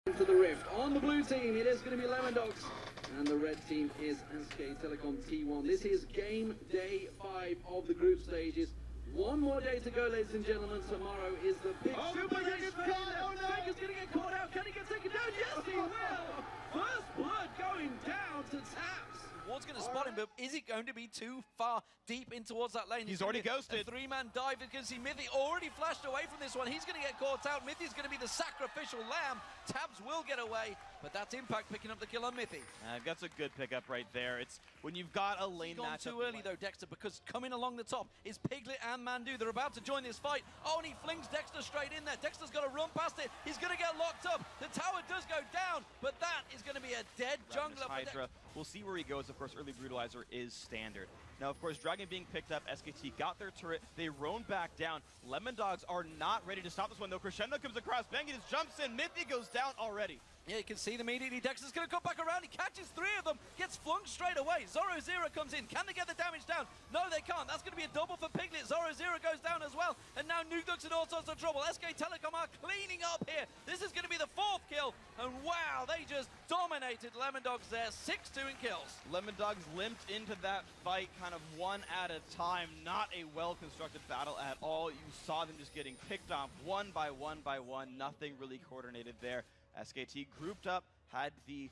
To the rift. On the blue team, it is going to be Lemon Dogs, and the red team is SK Telecom T1. This is game day 5 of the group stages. One more day to go, ladies and gentlemen. Tomorrow is the big Super Race. Faker's going to get caught out. Can he get taken down? Yes, he will. First blood going down to Taps. Ward's going to spot him, but is it going to be too far deep in towards that lane? He's already ghosted. A three-man dive. You can see Mithy already flashed away from this one. He's going to get caught out. Mithy's going to be the sacrificial lamb. Tabs will get away, but that's Impact picking up the kill on Mithy. That's a good pickup right there. It's when you've got a lane matchup. He's gone too early though, Dexter, because coming along the top is Piglet and Mandu. They're about to join this fight. Oh, and he flings Dexter straight in there. Dexter's got to run past it. He's going to get locked up. The tower does go down, but that is going to be a dead jungler. Hydra. We'll see where he goes. Of course, early brutalizer is standard. Now, of course, Dragon being picked up, SKT got their turret, they roam back down. Lemon Dogs are not ready to stop this one, though. Crescendo comes across, Bengi just jumps in, Mithy goes down already. Yeah, you can see them immediately. Dexter's going to come back around. He catches 3 of them, gets flung straight away. Zoro Zero comes in. Can they get the damage down? No, they can't. That's going to be a double for Piglet. Zoro Zero goes down as well. And now Nukeduk's in all sorts of trouble. SK Telecom are cleaning up here. This is going to be the 4th kill. And wow, they just dominated Lemon Dogs there. 6-2 in kills. Lemon Dogs limped into that fight kind of one at a time. Not a well-constructed battle at all. You saw them just getting picked off one by one by one. Nothing really coordinated there. SKT grouped up, had the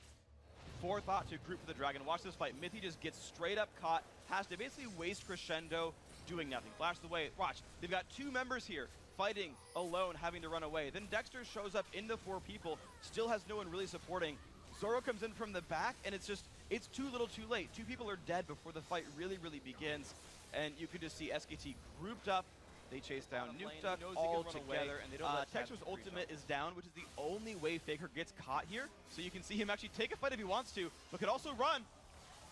forethought to group for the Dragon. Watch this fight. Mithy just gets straight up caught, has to basically waste Crescendo, doing nothing. Flashes away. Watch, they've got 2 members here fighting alone, having to run away. Then Dexter shows up into 4 people, still has no one really supporting. Zoro comes in from the back, and it's too little too late. 2 people are dead before the fight really begins. And you could just see SKT grouped up. They chase down Nukeduk all together, and they don't let Texter's ultimate is down, which is the only way Faker gets caught here. So you can see him actually take a fight if he wants to, but could also run.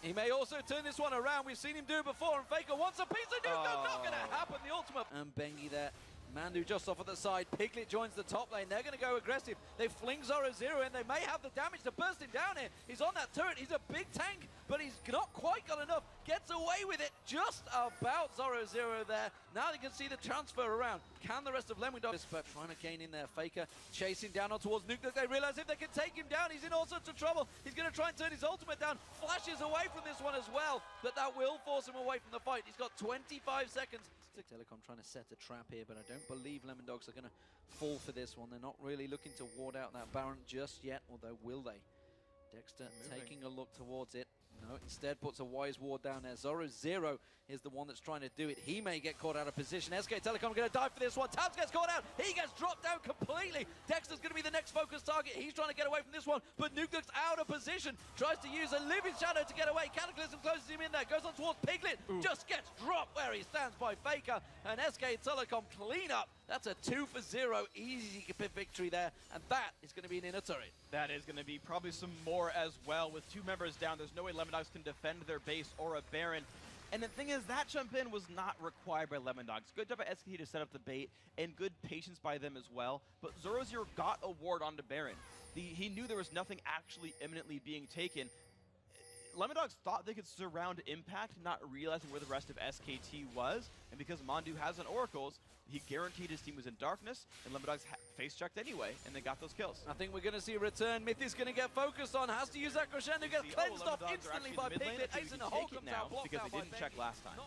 He may also turn this one around. We've seen him do it before, and Faker wants a piece of Nukeduk. Not going to happen. The ultimate. And Bengi there. Mandu just off at the side. Piglet joins the top lane. They're going to go aggressive. They fling Zoro Zero in. They may have the damage to burst him down here. He's on that turret. He's a big tank, but he's not quite got enough. Gets away with it just about Zoro Zero there. Now they can see the transfer around. Can the rest of Lemon Dogs? But trying to gain in there. Faker chasing down on towards Nukeduk. They realize if they can take him down, he's in all sorts of trouble. He's going to try and turn his ultimate down. Flashes away from this one as well, but that will force him away from the fight. He's got 25 seconds. Telecom trying to set a trap here, but I don't believe Lemon Dogs are going to fall for this one. They're not really looking to ward out that Baron just yet, although will they? Dexter taking a look towards it. No, instead puts a wise ward down there. Zoro Zero is the one that's trying to do it. He may get caught out of position. SK Telecom going to dive for this one. Tabs gets caught out. He gets dropped down completely. Dexter's going to be the next focus target. He's trying to get away from this one, but Nukeduk's out of position. Tries to use a living shadow to get away. Cataclysm closes him in there. Goes on towards Piglet. Ooh. Just gets dropped where he stands by Faker. And SK Telecom clean up. That's a 2-for-0 easy victory there, and that is going to be an inner turret. That is going to be probably some more as well. With 2 members down, there's no way Lemon Dogs can defend their base or a Baron. And the thing is, that jump in was not required by Lemon Dogs. Good job by SKT to set up the bait, and good patience by them as well. But Zoro Zero got a ward onto Baron. He knew there was nothing actually imminently being taken. Lemon Dogs thought they could surround Impact, not realizing where the rest of SKT was. And because Mandu has an Oracles, he guaranteed his team was in darkness, and Lemon Dogs face-checked anyway, and they got those kills. I think we're going to see a return. Mithy's going to get focused on, has to use that Crescendo, get cleansed off instantly by Piglet. Ace in the hole comes out, blocked because out they didn't check last time.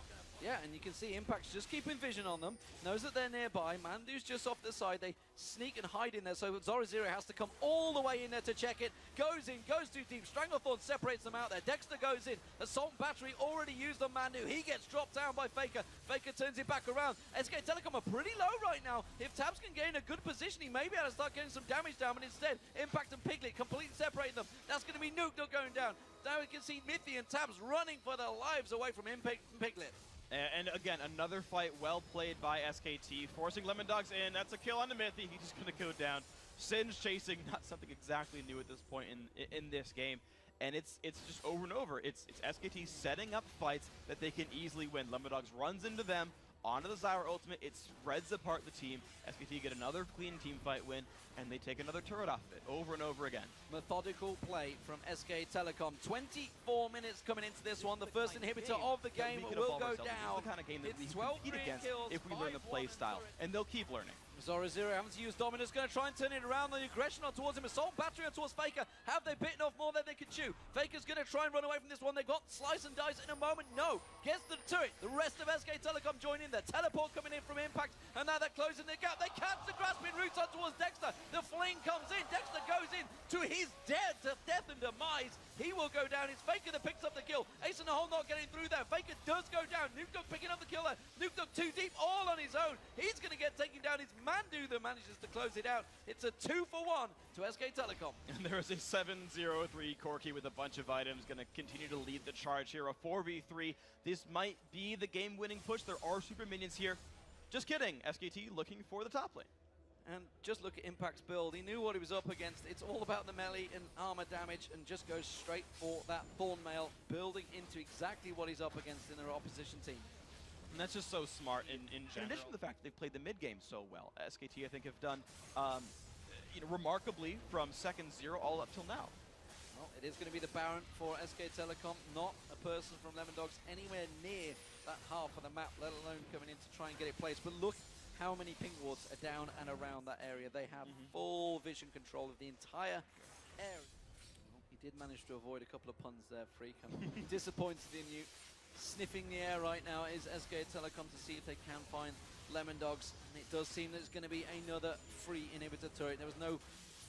Yeah, and you can see Impact's just keeping vision on them, knows that they're nearby. Mandu's just off the side. They sneak and hide in there, so Zoro Zero has to come all the way in there to check it. Goes in, goes too deep. Stranglethorn separates them out there. Dexter goes in. Assault Battery already used on Mandu. He gets dropped down by Faker. Faker turns it back around. SK Telecom are pretty low right now. If Tabs can gain a good position, he may be able to start getting some damage down, but instead, Impact and Piglet completely separating them. That's going to be Nukeduk going down. Now we can see Mithy and Tabs running for their lives away from Impact and Piglet. And again, another fight well played by SKT, forcing Lemon Dogs in. That's a kill on the Mithy. He's just going to go down. Singe chasing, not something exactly new at this point in this game. And it's just over and over. It's SKT setting up fights that they can easily win. Lemon Dogs runs into them, onto the Zyra ultimate. It spreads apart the team. SKT get another clean team fight win, and they take another turret off of it over and over again. Methodical play from SK Telecom. 24 minutes coming into this one. The first inhibitor of the game will go down. It's the kind of game that we It's compete against if we learn the play style, and they'll keep learning. Zoro0 having to use Dominus, going to try and turn it around. The aggression on towards him. Assault battery on towards Faker. Have they bitten off more than they can chew? Faker's going to try and run away from this one. They've got Slice and Dice in a moment. No. Gets the turret. The rest of SK Telecom join in there. Teleport coming in from Impact. And now they're closing the gap. They catch the grasping roots on towards Dexter. The fling comes in. Dexter goes in to his death and demise. He will go down. It's Faker that picks up the kill. Ace in the hole not getting through there. Faker does go down. Nukedog picking up the kill there. Nukedog too deep, all on his own. He's going to get taken down. It's Mandu that manages to close it out. It's a 2-for-1 to SK Telecom. And there is a 7-0-3 Corki with a bunch of items, going to continue to lead the charge here. A 4v3. This might be the game-winning push. There are super minions here. Just kidding. SKT looking for the top lane. And just look at Impact's build. He knew what he was up against. It's all about the melee and armor damage, and just goes straight for that Thorn Mail, building into exactly what he's up against in their opposition team. And that's just so smart in general. In addition to the fact that they've played the mid game so well, SKT I think have done remarkably from second 0 all up till now. Well, it is going to be the Baron for SK Telecom, not a person from Lemondogs anywhere near that half of the map, let alone coming in to try and get it placed. But look how many ping wards are down and around that area. They have full vision control of the entire area. Well, he did manage to avoid a couple of puns there, Freak. I'm disappointed in you. Sniffing the air right now is SK Telecom to see if they can find Lemondogs. And it does seem that it's going to be another free inhibitor turret. There was no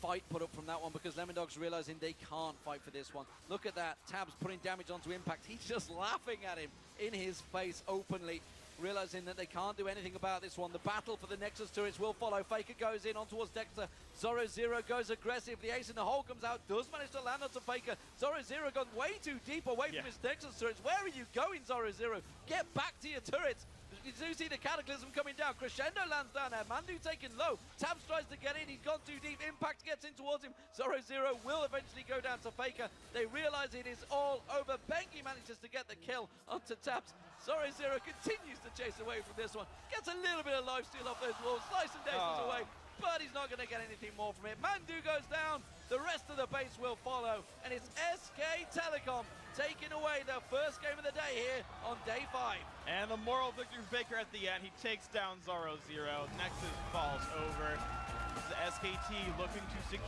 fight put up from that one because Lemondogs realizing they can't fight for this one. Look at that. Tabs putting damage onto Impact. He's just laughing at him in his face openly, realizing that they can't do anything about this one. The battle for the Nexus turrets will follow. Faker goes in on towards Dexter. Zoro0 goes aggressive. The ace in the hole comes out. Does manage to land onto Faker. Zoro0 gone way too deep away from his Nexus turrets. Where are you going, Zoro0? Get back to your turrets. You do see the Cataclysm coming down. Crescendo lands down there. Mandu taken low. Tabs tries to get in. He's gone too deep. Impact gets in towards him. Zoro0 will eventually go down to Faker. They realize it is all over. Bengi manages to get the kill onto Tabs. Zoro0 continues to chase away from this one. Gets a little bit of lifesteal off those walls. Slice and dices away. But he's not going to get anything more from it. Mandu goes down. The rest of the base will follow. And it's SK Telecom taking away their first game of the day here on day 5. And the moral victory for Faker at the end. He takes down Zoro0. Nexus falls over. This is SKT looking to secure